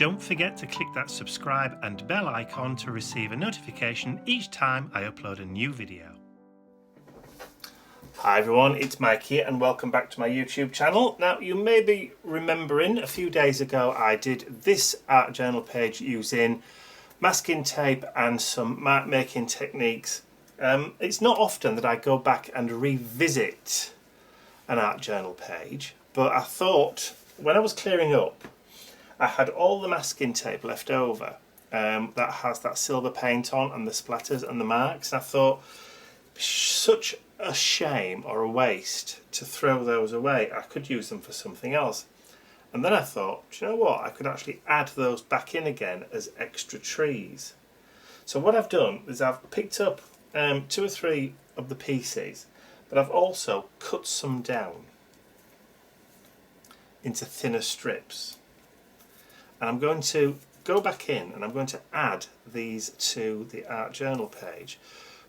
Don't forget to click that subscribe and bell icon to receive a notification each time I upload a new video. Hi everyone, it's Mike here and welcome back to my YouTube channel. Now you may be remembering a few days ago I did this art journal page using masking tape and some mark making techniques. It's not often that I go back and revisit an art journal page, but I thought when I was clearing up I had all the masking tape left over that has that silver paint on and the splatters and the marks. I thought such a shame or a waste to throw those away. I could use them for something else. And then I thought, do you know what, I could actually add those back in again as extra trees. So what I've done is I've picked up 2 or 3 of the pieces, but I've also cut some down into thinner strips. And I'm going to go back in and I'm going to add these to the art journal page.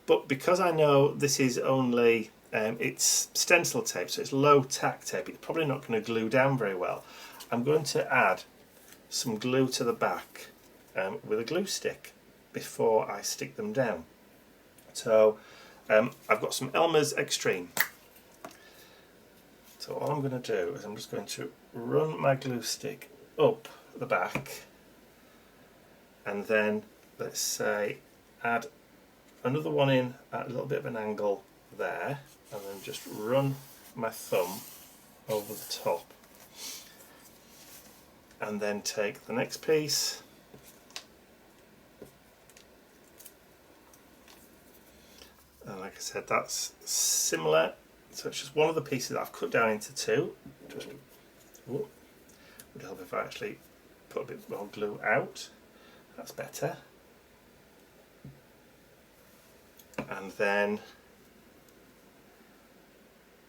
But because I know this is only, it's stencil tape, so it's low tack tape, it's probably not going to glue down very well. I'm going to add some glue to the back with a glue stick before I stick them down. So I've got some Elmer's Extreme. So all I'm going to do is I'm just going to run my glue stick up the back and then, let's say, add another one in at a little bit of an angle there, and then just run my thumb over the top, and then take the next piece and, like I said, that's similar, so it's just one of the pieces that I've cut down into 2. Just would help if I actually put a bit more glue out. That's better. And then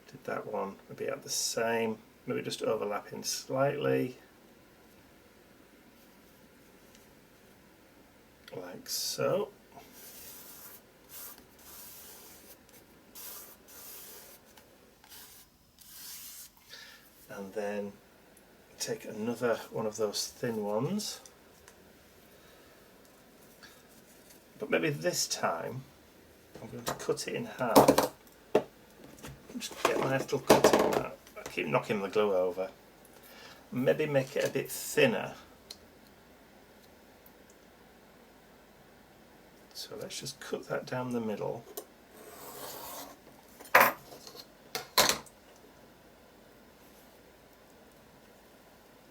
did that one maybe at the same, maybe just overlapping slightly, like so. And then take another one of those thin ones, but maybe this time I'm going to cut it in half. Just get my little cutting mat. I keep knocking the glue over. Maybe make it a bit thinner. So let's just cut that down the middle.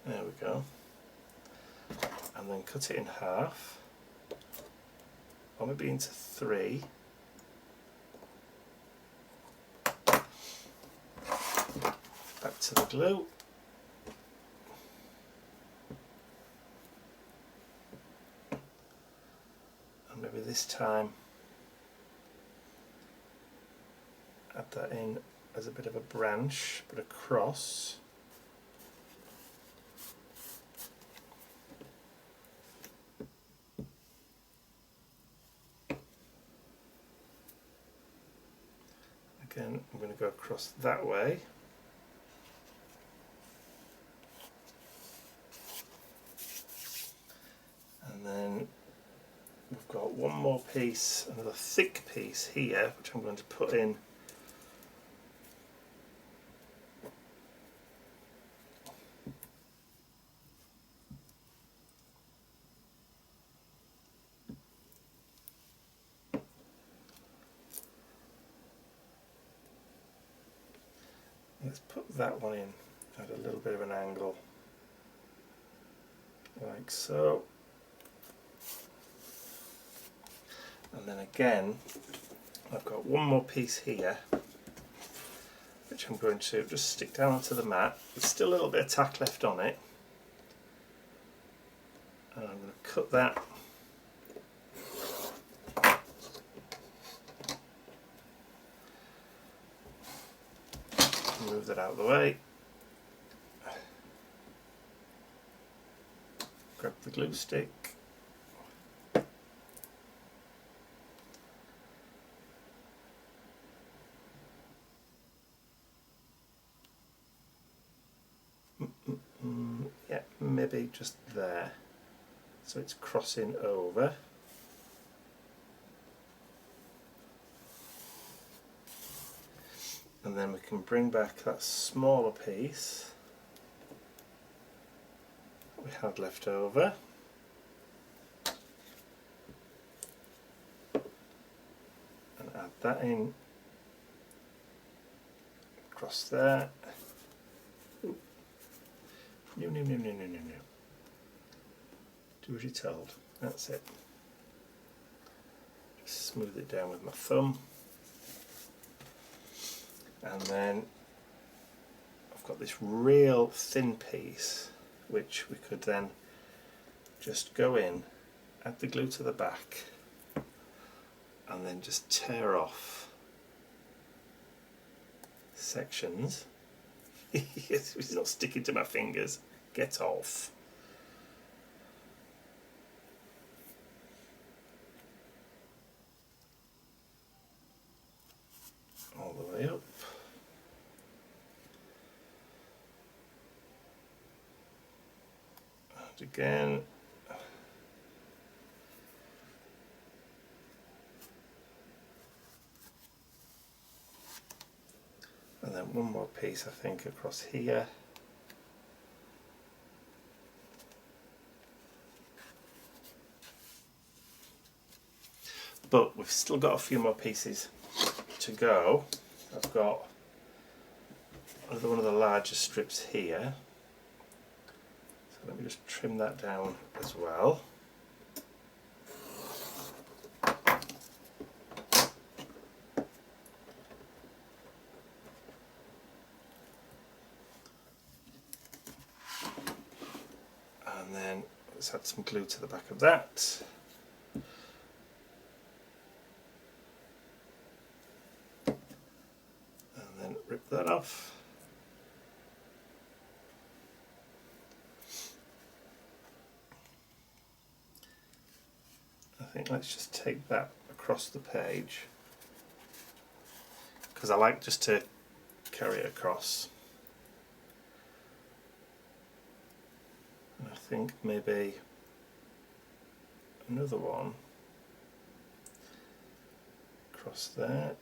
There we go. And then cut it in half. Or maybe into 3. Back to the glue. And maybe this time add that in as a bit of a branch, but across. Again, I'm going to go across that way. And then we've got one more piece, another thick piece here, which I'm going to put in let's put that one in at a little bit of an angle, like so. And then again, I've got one more piece here, which I'm going to just stick down onto the mat. There's still a little bit of tack left on it. And I'm going to cut that. Move that out of the way. Grab the glue stick. Yeah, maybe just there. so it's crossing over. And then we can bring back that smaller piece that we had left over. And add that in across there. Ooh. No. Do as you're told. That's it. Just smooth it down with my thumb. And then I've got this real thin piece which we could then just go in, add the glue to the back, and then just tear off sections. It's not sticking to my fingers. Get off. All the way up. And again. And then one more piece, I think, across here. But we've still got a few more pieces to go. I've got another one of the larger strips here. So let me just trim that down as well. And then let's add some glue to the back of that. And then rip that off. I think let's just take that across the page, because I like just to carry it across. And I think maybe another one across there.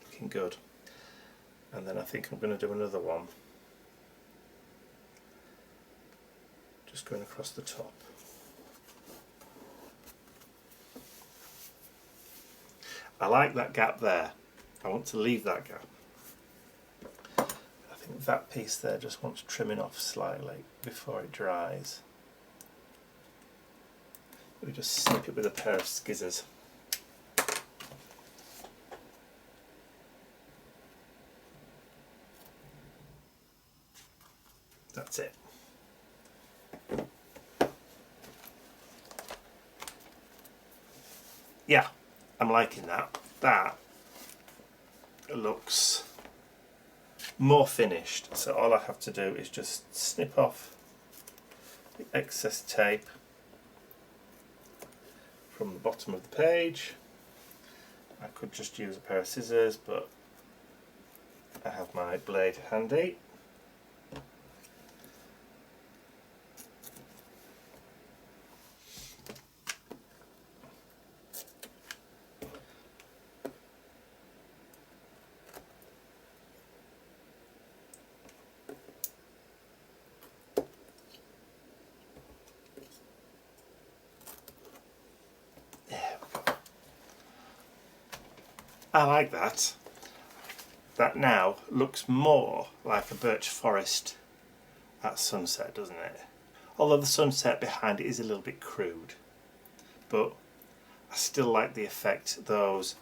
Looking good. And then I think I'm going to do another one just going across the top. I like that gap there. I want to leave that gap. I think that piece there just wants trimming off slightly before it dries. We just snip it with a pair of scissors. That's it. Yeah, I'm liking that. That looks more finished. So all I have to do is just snip off the excess tape from the bottom of the page. I could just use a pair of scissors, but I have my blade handy. I like that. That now looks more like a birch forest at sunset, doesn't it? Although the sunset behind it is a little bit crude, but I still like the effect those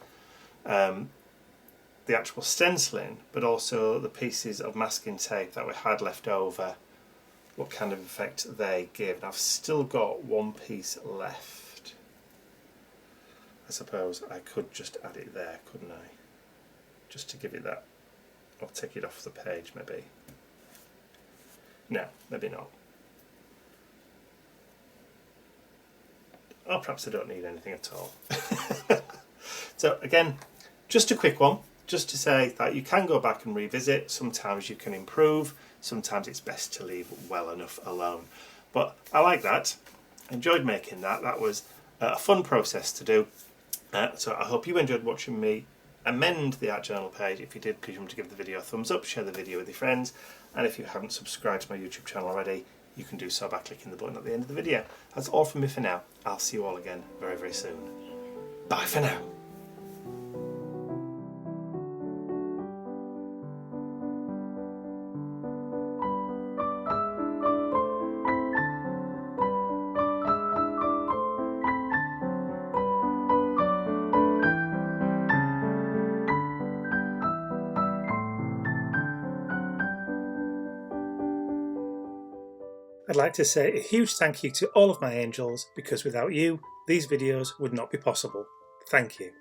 the actual stenciling, but also the pieces of masking tape that we had left over, what kind of effect they give. And I've still got one piece left. I suppose I could just add it there, couldn't I? Just to give it that, or take it off the page maybe. No, maybe not. Or perhaps I don't need anything at all. So again, just a quick one, just to say that you can go back and revisit. Sometimes you can improve, sometimes it's best to leave well enough alone. But I like that. Enjoyed making that. That was a fun process to do. So I hope you enjoyed watching me amend the art journal page. If you did, please remember to give the video a thumbs up, share the video with your friends, and if you haven't subscribed to my YouTube channel already, you can do so by clicking the button at the end of the video. That's all from me for now. I'll see you all again very, very soon. Bye for now. I'd like to say a huge thank you to all of my angels, because without you, these videos would not be possible. Thank you.